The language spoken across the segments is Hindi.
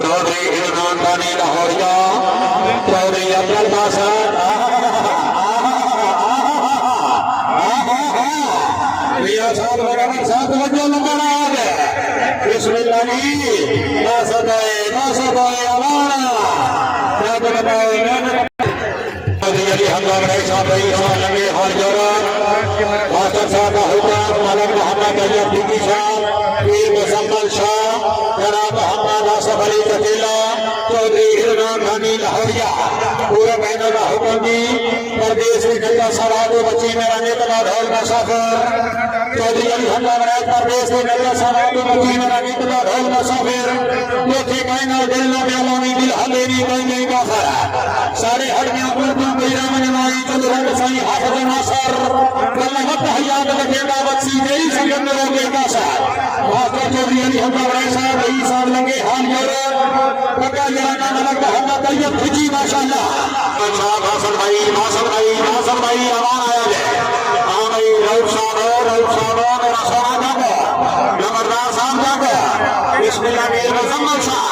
चौधरी इरफान खानी लाहौरिया, चौधरी अब्दुल बासर, सात बराबर 7 बजे नंबर आ गए। बिस्मिल्लाह जी, ना सदाए अवाना अली हंगाम रही साहब रही लगे हाल जोड़ा मास्टर साहब का हुक्म मलक मोहम्मद अय्यब टिकी साहब पीर मुसम्मल शाह जनाब मोहम्मद आसफ अली कटीला चौधरी इरफान खानी लाहौरिया पूरे महीने का हुक्म दी परदेश में गंगा सरादो बच्ची मेरा नेतला ढोल मुसाफिर चौधरी अली हंगाम रही परदेश में गंगा सरादो बच्ची मेरा नेतला ढोल मुसाफिर लोथे कहना दिल में अलामी दिल हलेनी कोई नहीं बाफर सारे हड़ियां बुलबुल मेरा मनमाई चल रंग साई हाफिज नासर वल्लाह तहयात लगेगा बच्ची गई संगत रोगे का सर मास्टर चौधरी अली हंगाम रही साहब रही साहब लगे हाल जोड़े पक्का जराना मलक मोहम्मद अय्यब टिकी माशाल्लाह साहब हासन भाई आवाज आया है हां भाई रऊफ साहब मेरा सोना जागो जबरदस्त साहब जागो बिस्मिल्लाह के मुसम्मल शाह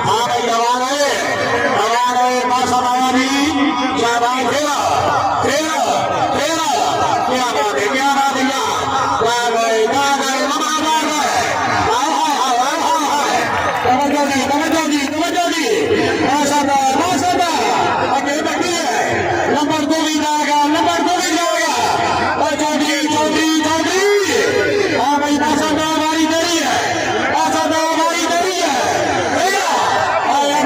हां भाई आवाज है माशा आया शाबाश फेरा क्या बात है क्या गए तवज्जो जी माशाल्लाह आगे बढ़ी है नंबर 2 भी जाएगा और चौधरी हाँ भाई माशाल्लाह बारी दरी है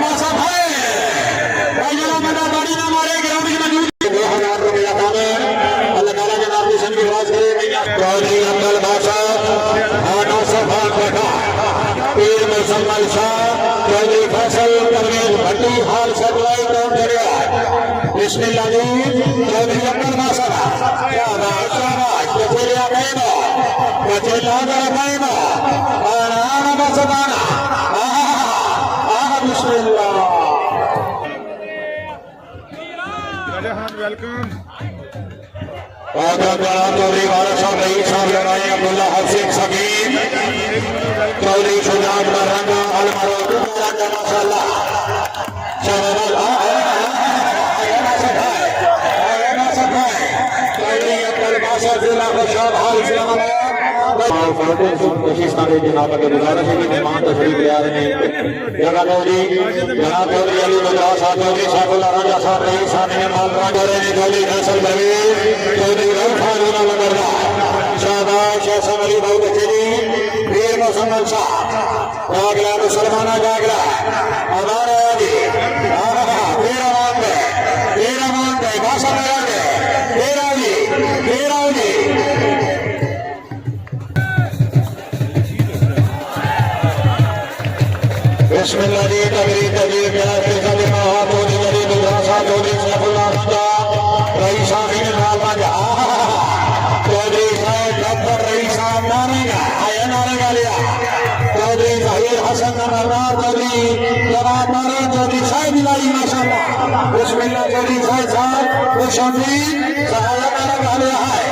माशा भाई जरा मजा बाड़ी ना मारे ग्राउंड में मौजूद 2000 रुपया दाने अल्लाह ताला के नाम निशान की आवाज करे चौधरी अब्दुल बादशाह आना सफा बैठा पीर मुसम्मल शाह चौधरी फैसल परवेज भट्टी हाल सगलाई कौन करेगा बिस्मिल्लाह जी चौधरी अब्दुल बादशाह क्या बात बचेला गए आना बसदाना बिस्मिल्लाह वेलकम चौधरी वाला साहब रही साहब लड़ाई अब्दुल्ला हसीन सकीम चौधरी शुजात रंगा माशाल्लाह चौधरी अब्दुल बासर जिला खुशाब हाल कोशिश करें जनाब के गुजारिश है कि मेहमान तशरीफ ले आ रहे हैं जनाब चौधरी अली मुजाहिद साहब चौधरी साइफुल्लाह राजा साहब रही सामने माल राजा रहे चौधरी फैसल परवेज चौधरी रऊफान नगरदा शाहबाज शहसन अली बहुत अकेली पीर मुसम्मल शाह जागला मुसलमाना जागला हमारा जी तेरा मान दे भाषा लगा दे तेरा जी बिस्मिल्लाह जी तकरीर प्यार के कलिमा चौधरी अली मुजाहिद चौधरी सैफुल्लाह राजा रही साहब नाम राजा चौधरी साहब डॉक्टर रही साहब नारे का लिया चौधरी जहीर हसन नगरदार चौधरी जवाब नारे चौधरी साहब लाई माशाल्लाह बिस्मिल्लाह चौधरी साहब खुशमी सहायता लगा लिया है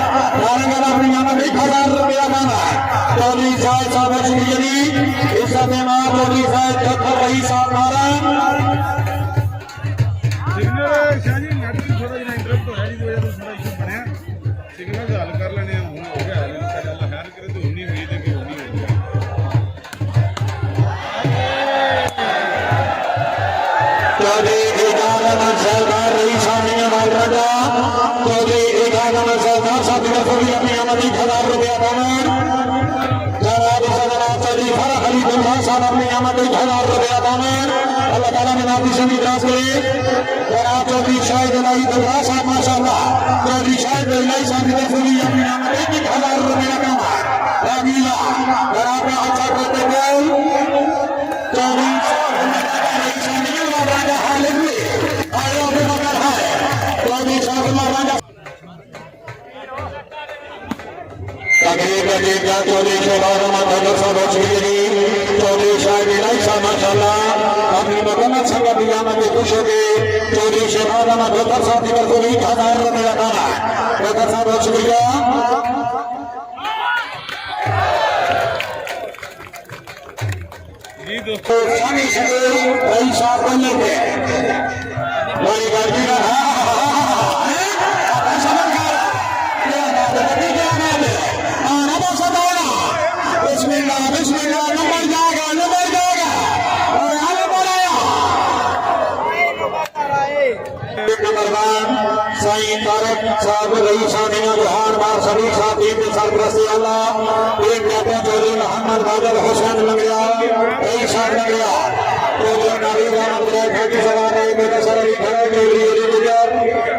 नारे का अपनी नाम 1000 रुपया माना चौधरी साहब अजमेरी इज्जत इमाम चौधरी साहब डॉक्टर रही साहब नारायण सिग्नल हल कर लेने हो गया खैर करे तो उन्हीं उम्मीद है कि उन्हीं हो गया चौधरी इजाजत सरदार रही सामने माल राजा चौधरी इजाजत सरदार साहब ने भी अपनी आमदी 1000 रुपया दामन जनाब सदर चौधरी फरख अली दुल्हा साहब अपनी आमदी 1000 रुपया दामन अल्लाह ताला ने नाम से निराश करे जनाब चौधरी शाहिद अली दुल्हा साहब माशाल्लाह चौधरी शाहिद अली साहब ने भी अपनी आमदी 1000 रुपया दामन रागीला जनाब अच्छा करते बोल चौधरी राजा हालिद में आया पे मगर है चौधरी साहब राजा तकरीर का चौधरी शोभार माधव साहब चौधरी शाहिद अली साहब माशाल्लाह अपनी मकमत संगत दियाना में खुश हो गए चौधरी शोभार माधव साहब ने को 1000 रुपया दाना डॉक्टर साहब शुक्रिया जी जो शानी से भाई साहब बनने के बड़ी गर्मी का बिस्मिल्लाह बिस्मिल्लाह नंबर जाएगा और आगे बढ़ाया नंबर 1 साईं तारक साहब रईस आमिना बिहार बार सभी साथी के सरप्रस्ती अल्लाह एक कहते चौधरी मोहम्मद बादल हुसैन लंगड़िया रईस लंगड़िया चौधरी नावीर अहमद राय की सवारी मेरे सरली खड़े चौधरी अली गुजर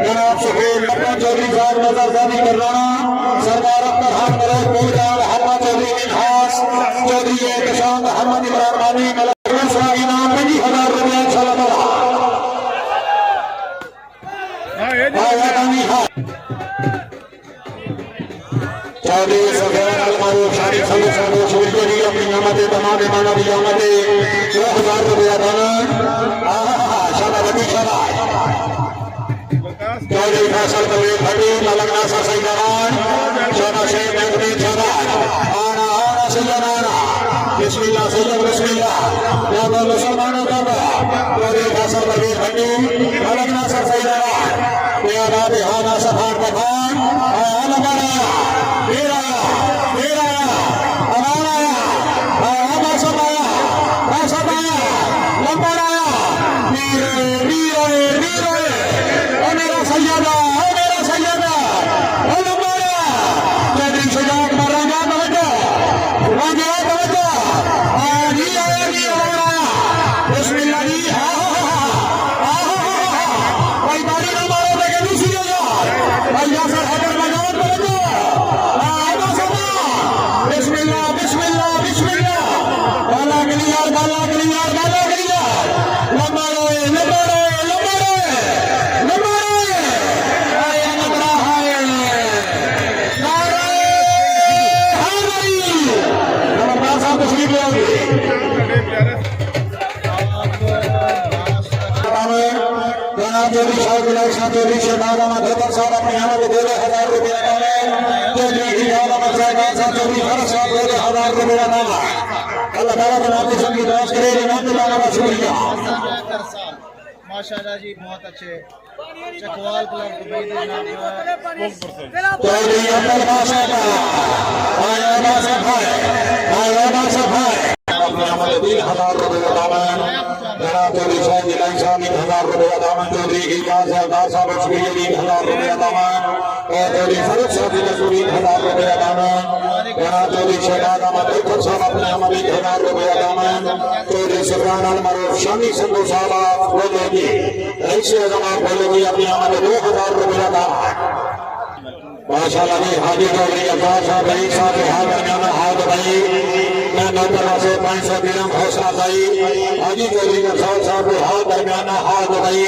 जनाब सुखील लखन चौधरी साहब नजरसानी कर रहा सरदार अख्तर खान मलिक पूजा मोहम्मद चौधरी मिनहास चौधरी एहतशाम मोहम्मद इमरान मानी मलिक इनाम 50,000 रुपया इंशाअल्लाह चौधरी सफेद अलमारू शादी सलूसो सूर्य अपनी आमदे तमाम मानव आमदे 2000 रुपया दाना शाबाशी शाबाश चौधरी फैसल कबीर भट्टी मलक नासर सैयदान शोना शेख महमूद शाबाश आना आना सैयदाना बिस्मिल्लाह सैयद बिस्मिल्लाह या बोल मुसलमानों का चौधरी फैसल कबीर भट्टी मलक नासर सैयदान या राबी हाना सफार पठान आना बड़ा मेरा हमारा लंबा मेरा सैयदा चौधरी शुजात मर्राना बिस्मिल्लाह जी भाई बारी ना मारो देखे दूसरी भाई यासर हैदर मजाद बिस्मिल्लाह बिस्मिल्लाह बिस्मिल्लाह बाला गलियार लंबा चौधरी साहब चौधरी शहनाजा महतर साहब अपने यहाँ पे 2,000 रुपया चौधरी चौधरी फरज साहब 2,000 रुपया नामा अल्लाह ताला के नाम से की दुआ करे नाम दिलाना का शुक्रिया माशाल्लाह जी बहुत अच्छे चकवाल क्लब दुबई के नाम चौधरी अब्दुल बादशाह आया बादशाह अपने हमारे 3,000 रुपया दामन जनाब चौधरी साहब जिलाई साहब 1,000 रुपया दामन चौधरी इजाज साहब शुक्रिया 3,000 रुपया दामन और चौधरी फरूख साहब नसूरी 1,000 रुपया दामन जनाब चौधरी शहनाज अहमद देखर साहब अपने हमारे 1,000 रुपया दामन चौधरी सुल्तान अलमरूफ शामी संधू साहब बोलेगी ऐसे जमा बोलेगी अपने हमारे 2,000 रुपया दामन माशाल्लाह जी हाजी चौधरी अब्बास साहब रईस साहब हाथ बनाना हाथ भाई मैं नौकरा से 500 दिरहम हौसला भाई हाजी चौधरी अब्बास साहब हाथ दरमियाना हाथ भाई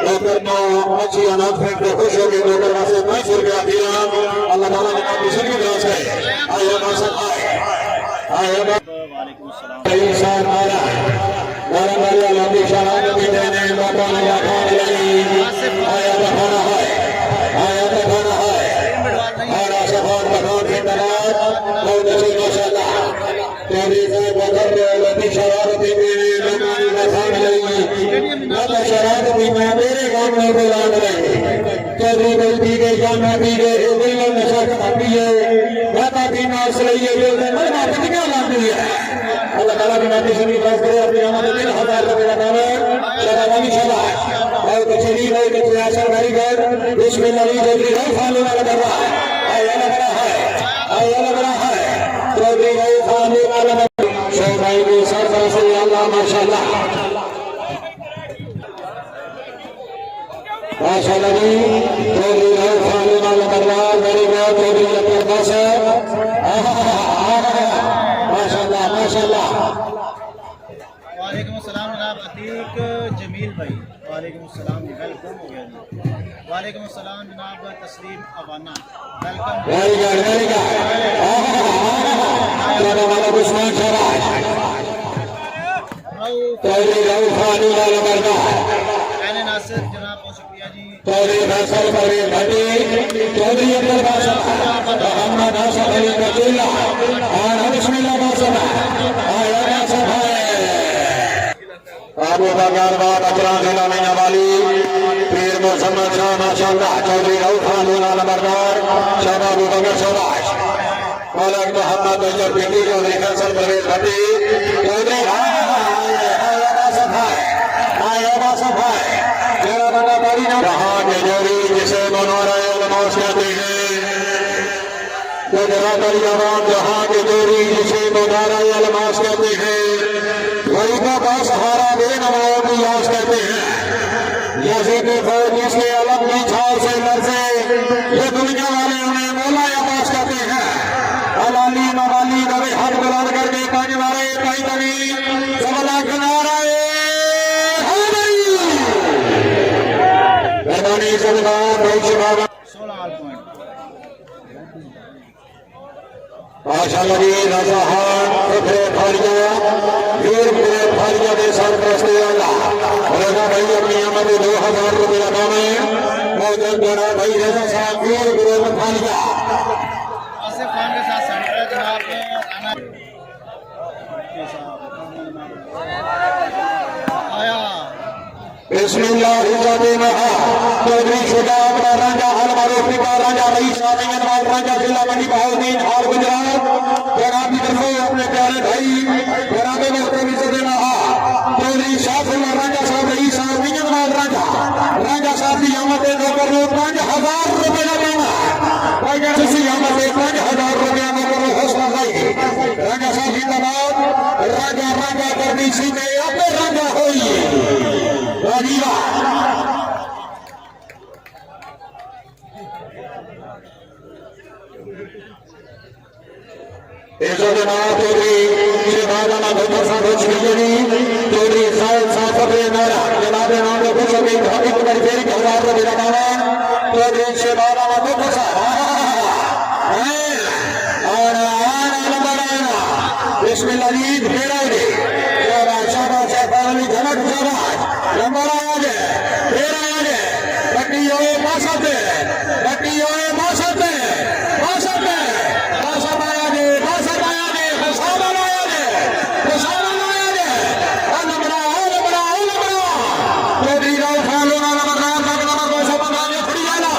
लेकर नो मच्छी अनाज फेंक के खुश हो गए नौकरा से 500 रुपया दिरहम अल्लाह ताला ने आपकी सभी दुआ से आया माशा आया वालेकुम अस्सलाम रईस साहब मारा वाला लंबी शराब भी देने मौका लगा खान लगी आया दिखाना है हमारा सफार पठान के दलाल बहुत अच्छे माशाल्लाह चौधरी साहब बदर लंबी शरारती मेरे लगानी बसान लगी लंबा शरारती मैं मेरे गांव में बुलान रही चौधरी गलती के जाना पी गए दिल में नशा का पिए माता की नाश रही है जो मन में कितना लाती है अल्लाह ताला की नाती से खास करे अपने हमारे 3,000 रुपया दाना लगानी शाबाश बहुत अच्छी लीड है कि आशा भाई घर बिस्मिल्लाह चौधरी भाई फालू वाला कर रहा है आया लग रहा है चौधरी भाई फालू वाला शेख भाई की सरकार से अल्लाह माशाल्लाह माशाल्लाह जी चौधरी भाई फालू वाला कर रहा है मेरी बात चौधरी अपने पास है माशाल्लाह माशाल्लाह वालेकुम अस्सलाम जनाब अतीक जमील भाई वालेकुम अस्सलाम वेलकम हो गया जी वालेकुम अस्सलाम जनाब तस्लीम अवाना वेलकम वेरी गुड जनाब उस्मान शराज चौधरी राउफ खान वाला करना मैंने नासिर जनाब बहुत शुक्रिया जी चौधरी फैसल कबीर भट्टी चौधरी अब्दुल बादशाह मोहम्मद हसन अली वकीला और बिस्मिल्लाह बादशाह आया बादशाह अबू बकर बाद अजरा जिला मीना वाली पीर मुसम्मद शाह माशाअल्लाह चौधरी रऊफ खान नंबरदार शाह अबू बकर शाबाश मौलाना मोहम्मद तैयब बिंदी चौधरी फैसल परवेज भट्टी चौधरी सफाई मेरा बड़ा बड़ी जहाँ के जोड़ी जिसे मनोरा उलमास कहते हैं जहाँ के जोड़ी जिसे मनोरा उलमास कहते हैं गरीबों का सहारा बेनवाओं की याद कहते हैं यजीद फौज जिसके अलग की छाव से लरसे ये दुनिया वाले उन्हें मौला अब्बास कहते हैं अलाली मवाली दबे हाथ बुलंद करके पानी मारे कई कभी सबला किनारा मेहरबानी सरकार बहुत शुभ 16 पॉइंट माशाअल्लाह जी रज़ाहान फिर फारिया वीर मेरे फारिया के सरप्रस्ती अल्लाह रज़ा भाई अपनी आमद 2000 रुपये अदा में मौजूद बड़ा भाई रज़ा साहब वीर मेरे फारिया आसिफ खान के साथ सेंटर जनाब आया चौधरी शुजा अपना राजा हल मारूफी का राजा रईस राजा जिला मंडी बहाउद्दीन हाल गुजरात जनाब की तरफ अपने प्यारे भाई जनाब मोहतरम सदना चौधरी शाहफुल्ला राजा साहब रईस मियनवाल राजा राजा साहब की आमद नौकर 5000 रुपये लगाना किसी आमद 5000 रुपये नौकर हौसला भाई राजा साहब जिंदाबाद राजा राजा करनी सीधे अपने राजा होइए राजीवा चौधरी शिवाना धोखा चौधरी साहब जनाब नाम खुश हो गई भाभी को मेरी फेरी 1000 रुपये लगाना चौधरी शिवाना धोखा बिस्मिल्लाह जी फेरा दे शाबाश शाबाश धनक शाबाश नंबर आया है फेर आया है बट्टी ओए मासते बट्टी ओए मासते मासते मासत आया है मासत आया है हसाब आया है हसाब आया है नंबर चौधरी राव खान लोना नंबर को सब बनाने खड़ी जाना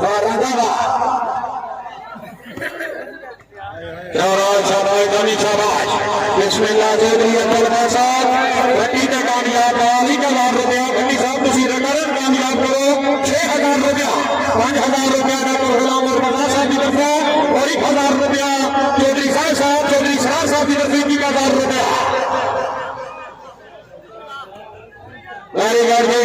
राजा शाबाश बिस्मिल्लाह चौधरी अब्दुल साहब घटी का कामयाब 1000 रुपया घटी साहब तुम रिटर्न कामयाब करो 6000 रुपया 5000 रुपया डॉक्टर गुलाम मुर्तजा साहब की तरफ और 1000 रुपया चौधरी साहब चौधरी सरार साहब की तरफ 1000 रुपया गाड़ी गाड़ी